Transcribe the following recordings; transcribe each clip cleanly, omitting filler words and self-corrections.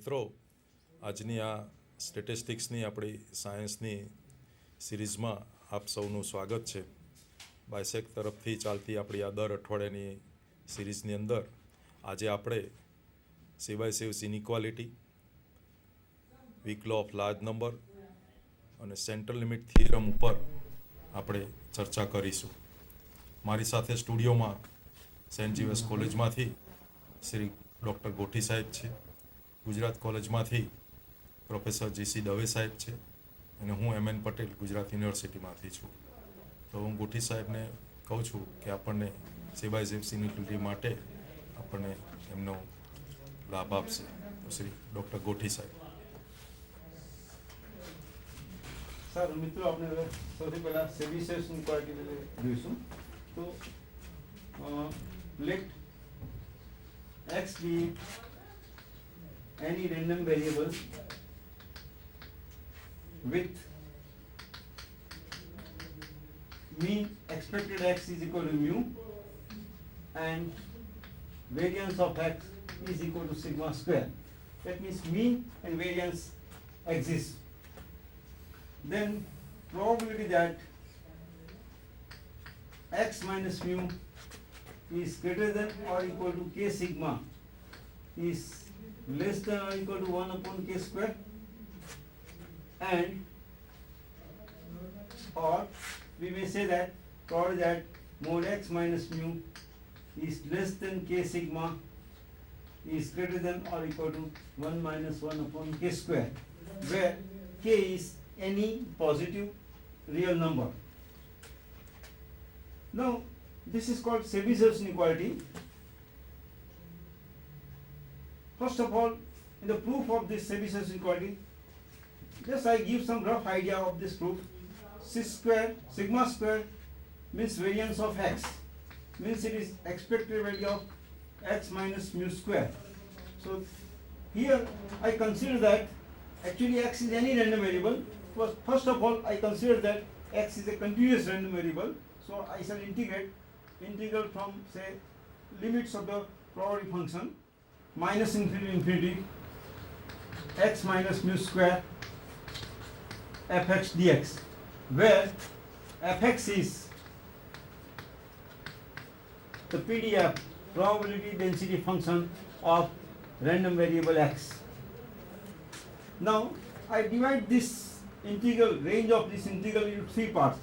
મિત્રો, આજની આ સ્ટેટિસ્ટિક્સની આપણી સાયન્સની સિરીઝમાં આપ સૌનું સ્વાગત છે. બાયસેક તરફથી ચાલતી આપણી આ દર અઠવાડિયાની સિરીઝની અંદર આજે આપણે સેવાય inequality, weak law of large number અને સેન્ટ્રલ લિમિટ થિયરમ ઉપર આપણે ચર્ચા કરીશું. મારી સાથે સ્ટુડિયોમાં સેન્ટ ઝેવિયર્સ કોલેજમાંથી શ્રી ડૉક્ટર ગોઠી સાહેબ છે, ગુજરાત કોલેજમાંથી પ્રોફેસર જીસી દવે સાહેબ છે અને હું એમ એન પટેલ ગુજરાત યુનિવર્સિટીમાંથી છું. તો હું ગોઠી સાહેબને કહું છું કે આપણને સેવાય ઇનઇક્વાલિટી માટે આપણને એમનો લાભ આપશે. તો શ્રી ડૉક્ટર ગોઠી સાહેબ. સર મિત્રો, આપણે સૌથી પહેલા સેવિસેસ ઇનઇક્વાલિટી વિશે જોઈશું. તો let x be any random variable with mean expected x is equal to mu and variance of x is equal to sigma square. That means mean and variance exist. Then probability that x minus mu is greater than or equal to k sigma is less than or equal to 1 upon k square, and or we may say that probability that mod x minus mu is less than k sigma is greater than or equal to 1 minus 1 upon k square, where k is any positive real number. Now this is called Chebyshev inequality. First of all, in the proof of this Chebyshev inequality, just I give some rough idea of this proof. Sigma square means variance of x, means it is expected value of x minus mu square. So here I consider that actually x is any random variable. First of all, I consider that x is a continuous random variable. So I shall integral from, say, limits of the probability function minus infinity to infinity x minus mu square fx dx, where fx is the PDF, probability density function of random variable x. Now I divide this integral, range of this integral into three parts.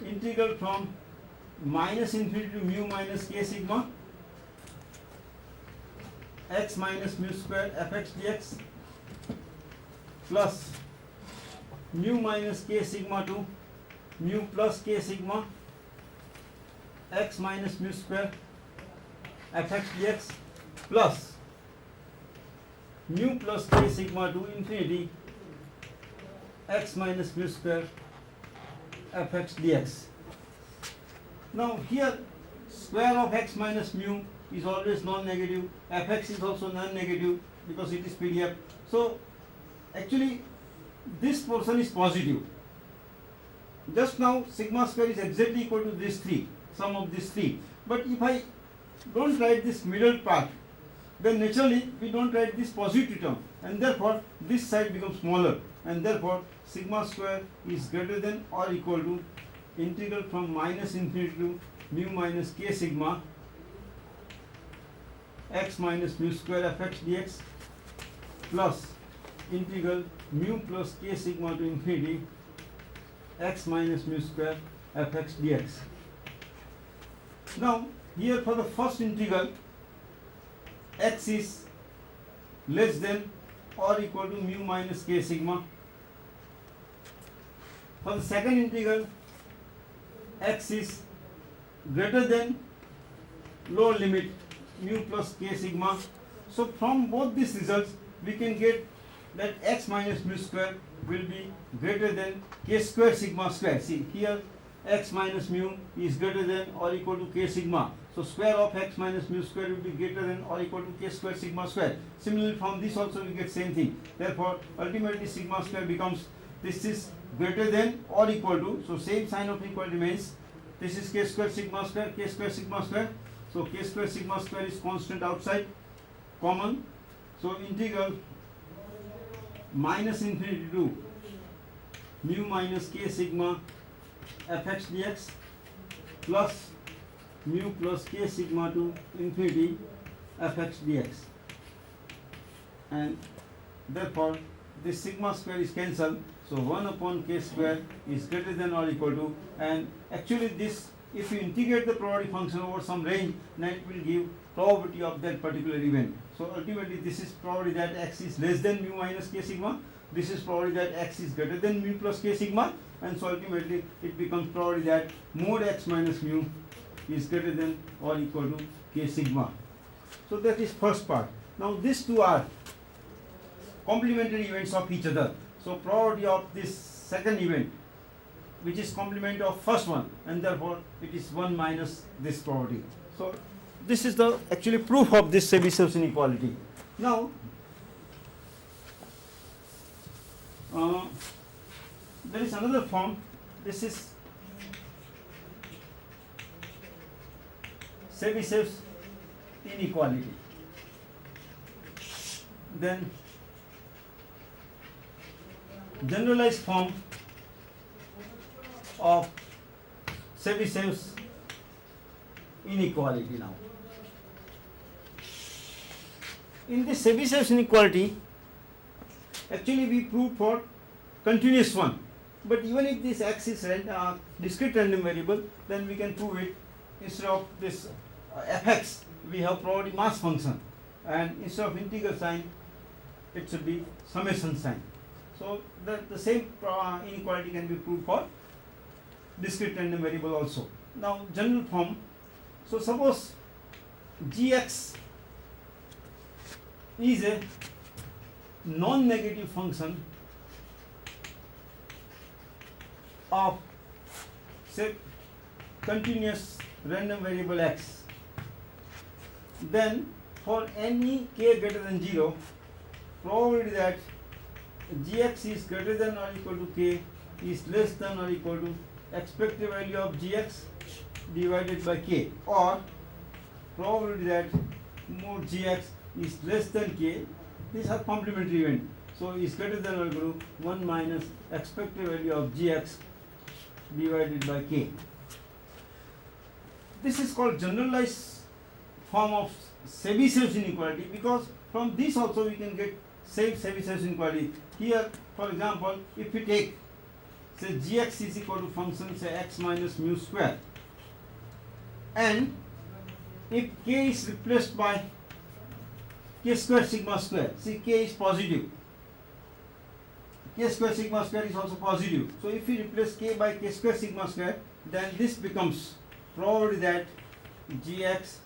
Integral from minus infinity to mu minus k sigma x minus mu square fx dx plus mu minus k sigma to mu plus k sigma x minus mu square fx dx plus mu plus k sigma to infinity x minus mu square fx dx. Now here square of x minus mu is always non-negative, fx is also non-negative because it is PDF. So actually this portion is positive. Just now sigma square is exactly equal to this three, sum of these three. But if I don't write this middle part, then naturally we don't write this positive term, and therefore this side becomes smaller, and therefore sigma square is greater than or equal to integral from minus infinity to mu minus k sigma x minus mu square fx dx plus integral mu plus k sigma to infinity x minus mu square fx dx. Now here for the first integral, x is less than or equal to mu minus k sigma. For the second integral, x is greater than lower limit mu plus k sigma. So from both these results we can get that x minus mu square will be greater than k square sigma square. See here x minus mu is greater than or equal to k sigma. So square of x minus mu square will be greater than or equal to k square sigma square. Similarly from this also we get same thing. Therefore ultimately sigma square becomes, this is greater than or equal to, so same sign of equality remains. This is k square sigma square, k square sigma square. So k square sigma square is constant outside, common. So integral minus infinity to mu minus k sigma fx dx plus mu plus k sigma to infinity fx dx, and therefore this sigma square is cancelled, so 1 upon k square is greater than or equal to, and actually this, if you integrate the probability function over some range, then it will give probability of that particular event. So ultimately this is probability that x is less than mu minus k sigma, this is probability that x is greater than mu plus k sigma, and so ultimately it becomes probability that mod x minus mu is greater than or equal to k sigma. So that is first part. Now these two are complementary events of each other. So probability of this second event, which is complement of first one, and therefore it is 1 minus this probability. So this is the actually proof of this Chebyshev inequality. Now there is another form. This is Chebyshev inequality. Then generalized form of Chebyshev inequality. Now in this Chebyshev inequality, actually we prove for continuous one, but even if this x is discrete random variable, then we can prove it. Instead of this fx, we have probability mass function, and instead of integral sign, it should be summation sign. So the same inequality can be proved for discrete random variable also. Now general form. So suppose gx is a non-negative function of, say, continuous random variable x, then for any k greater than 0, probability that gx is greater than or equal to k is less than or equal to expected value of gx divided by k, or probability that mod gx is less than k. These are complementary event, so is greater than or equal to 1 minus expected value of gx divided by k. This is called generalized form of Chebyshev inequality, because from this also we can get same Chebyshev inequality. Here, for example, if we take, say, gx is equal to function, say, x minus mu square, and if k is replaced by k square sigma square, see, k is positive, k square sigma square is also positive. So if we replace k by k square sigma square, then this becomes probability that gx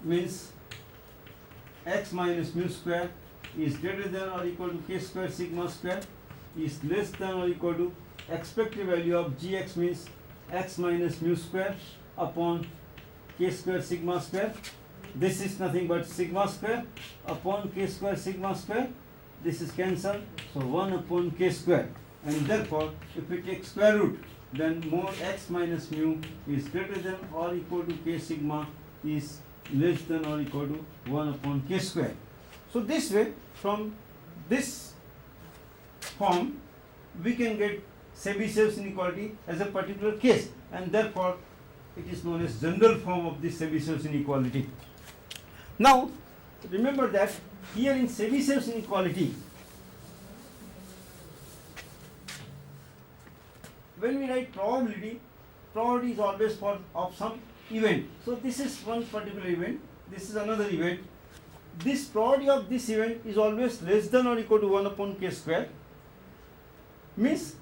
means x minus mu square is greater than or equal to k square sigma square is less than or equal to expected value of gx means x minus mu square upon k square sigma square. This is nothing but sigma square upon k square sigma square. This is cancelled, so 1 upon k square, and therefore if we take square root, then mod x minus mu is greater than or equal to k sigma is less than or equal to 1 upon k square. So this way, from this form, we can get Chebyshev inequality as a particular case, and therefore it is known as general form of this Chebyshev inequality. Now remember that here in Chebyshev inequality, when we write probability, probability is always for of some event. So this is one particular event, this is another event. This probability of this event is always less than or equal to 1 upon k square. Means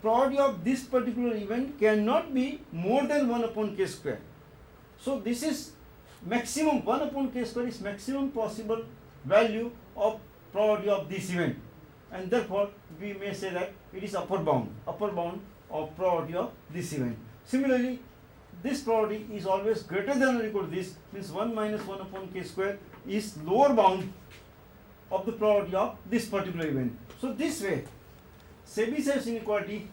probability of this particular event cannot be more than 1 upon k square. So this is maximum, 1 upon k square is maximum possible value of probability of this event, and therefore we may say that it is upper bound of probability of this event. Similarly, this probability is always greater than or equal to this, means 1 minus 1 upon k square is lower bound of the probability of this particular event. So this way, Chebyshev inequality,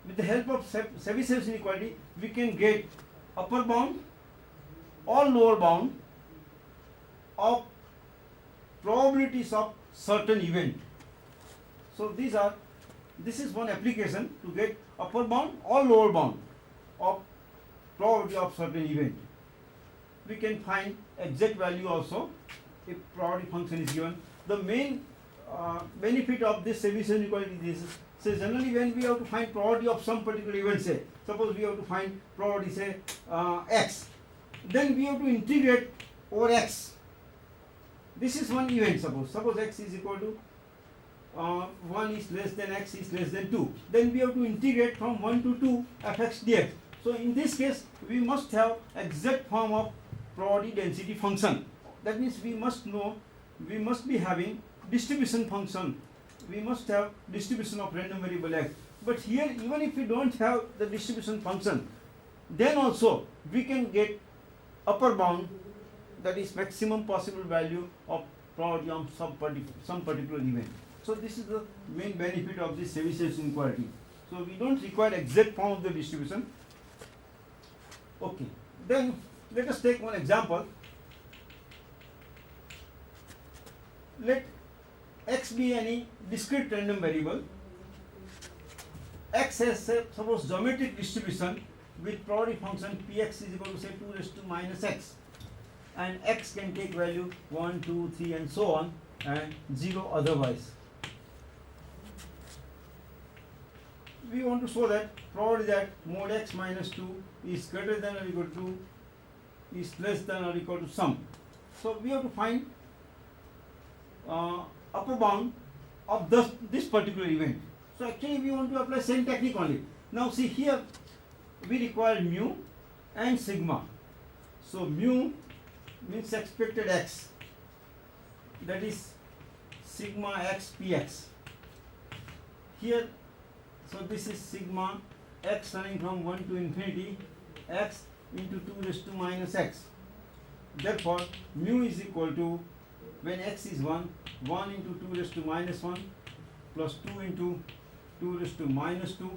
with the help of Chebyshev inequality, we can get upper bound or lower bound of probabilities of certain event. So this is one application to get upper bound or lower bound of probability of certain event. We can find exact value also if probability function is given. The main benefit of this Chebyshev inequality is this. So generally when we have to find probability of some particular event, say suppose we have to find probability say x, then we have to integrate over x. This is one event. Suppose x is equal to 1 is less than x is less than 2. Then we have to integrate from 1 to 2 fx dx. So in this case we must have exact form of probability density function. That means we must be having distribution function. We must have distribution of random variable x. But here even if we don't have the distribution function, then also we can get upper bound, that is maximum possible value of probability of some particular event. So this is the main benefit of this Chebyshev inequality. So we don't require exact form of the distribution. Okay, then let us take one example. Let x be any discrete random variable. X has suppose geometric distribution with probability function px is equal to say 2 raised to minus x, and x can take value 1, 2, 3 and so on, and 0 otherwise. We want to show that probability that mod x minus 2 is greater than or equal to is less than or equal to sum. So we have to find upper bound of this particular event. So actually we want to apply same technique only. Now see here we require mu and sigma. So mu means expected x, that is sigma x px. Here, so this is sigma x running from 1 to infinity x into 2 raised to minus x. Therefore mu is equal to, when x is 1 into 2 raised to minus 1 plus 2 into 2 raised to minus 2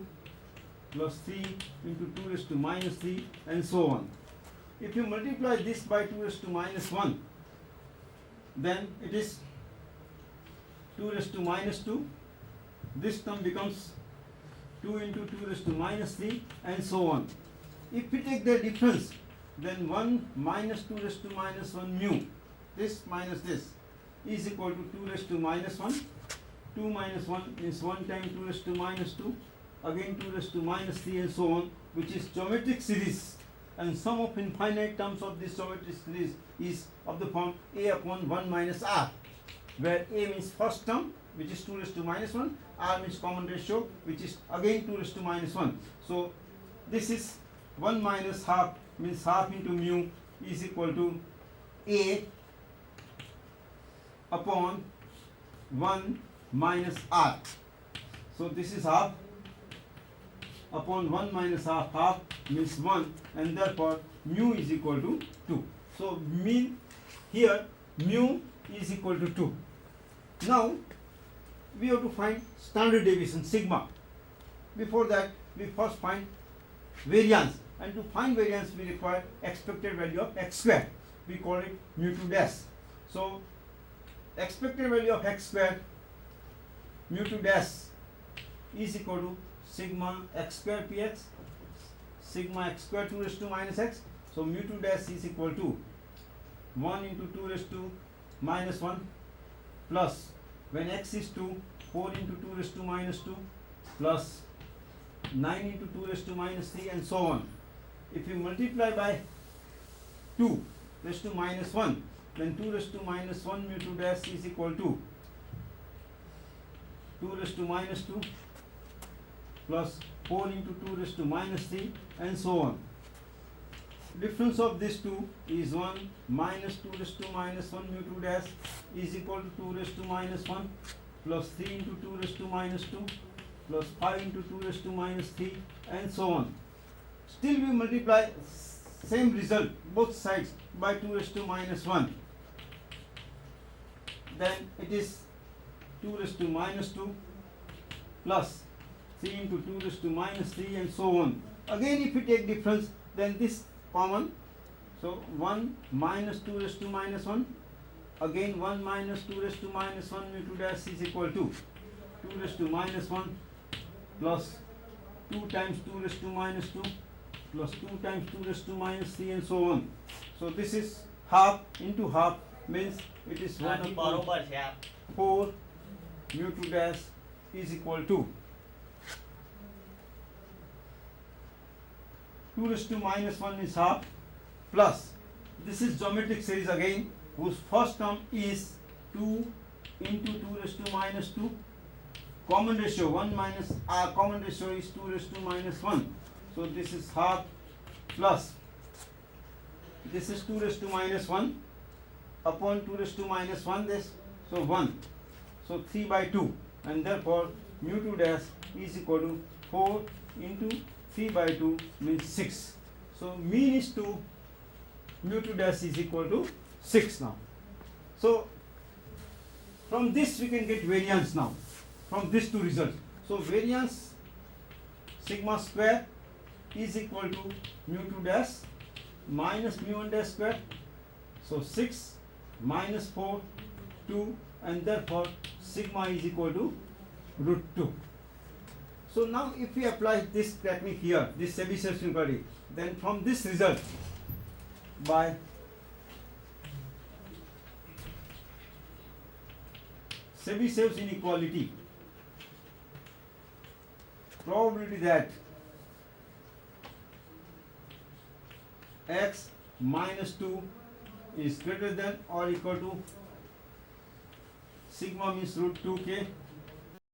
plus 3 into 2 raised to minus 3 and so on. If you multiply this by 2 raised to minus 1, then it is 2 raised to minus 2. This term becomes 2 into 2 raised to minus 3 and so on. If we take the difference, then 1 minus 2 raised to minus 1 mu, this minus this, is equal to 2 raised to minus 1. 2 minus 1 is 1 times 2 raised to minus 2, again 2 raised to minus 3 and so on, which is geometric series. And sum of infinite terms of this geometric series is of the form a upon 1 minus r, where a means first term, which is 2 raised to minus 1, r means common ratio, which is again 2 raised to minus 1. So this is 1 minus half, means half into mu is equal to a upon 1 minus r. So this is half upon 1 minus half, half means 1, and therefore mu is equal to 2. So mean here mu is equal to 2. Now we have to find standard deviation sigma. Before that we first find variance, and to find variance we require expected value of x square. We call it mu2 dash. So expected value of x square mu2 dash is equal to sigma x square px, sigma x square 2 raised to minus x. So mu2 dash is equal to 1 into 2 raised to minus 1 plus, when x is 2, 4 into 2 raised to minus 2 plus 9 into 2 raised to minus 3 and so on. If you multiply by 2 raised to minus 1, then 2 raised to minus 1 mu2 dash is equal to 2 raised to minus 2 plus 4 into 2 raised to minus 3 and so on. Difference of these two is 1 minus 2 raised to minus 1 mu2 dash is equal to 2 raised to minus 1 plus 3 into 2 raised to minus 2 plus 5 into 2 raised to minus 3 and so on. Still we multiply same result both sides by 2 raised to minus 1. Then it is 2 raised to minus 2 plus 3 into 2 raised to minus 3 and so on. Again if we take difference, then this common. So 1 minus 2 raised to minus 1, again 1 minus 2 raised to minus 1 mu2 dash is equal to 2 raised to minus 1 plus 2 times 2 raised to minus 2 plus 2 times 2 raised to minus 3 and so on. So this is half into half means it is 1 આથી upon બરોબર છે આ 4 mu 2 dash is equal to 2 raised to minus 1 is half plus this is geometric series again whose first term is 2 into 2 raised to minus 2 common ratio 1 minus common ratio is 2 raised to minus 1 so this is half plus this is 2 raised to minus 1 upon 2 raised to minus 1 this so 1 so 3 by 2 and therefore mu 2 dash is equal to 4 into 3 by 2 means 6 so mean is 2 mu 2 dash is equal to 6 now so from this we can get variance now from these two results so variance sigma square is equal to mu 2 dash minus mu 1 dash square so 6 minus 4 2 and therefore sigma is equal to root 2 so now if we apply this technique here this Chebyshev inequality then from this result by Chebyshev's inequality probability that x minus 2 is greater than or equal to sigma means root 2k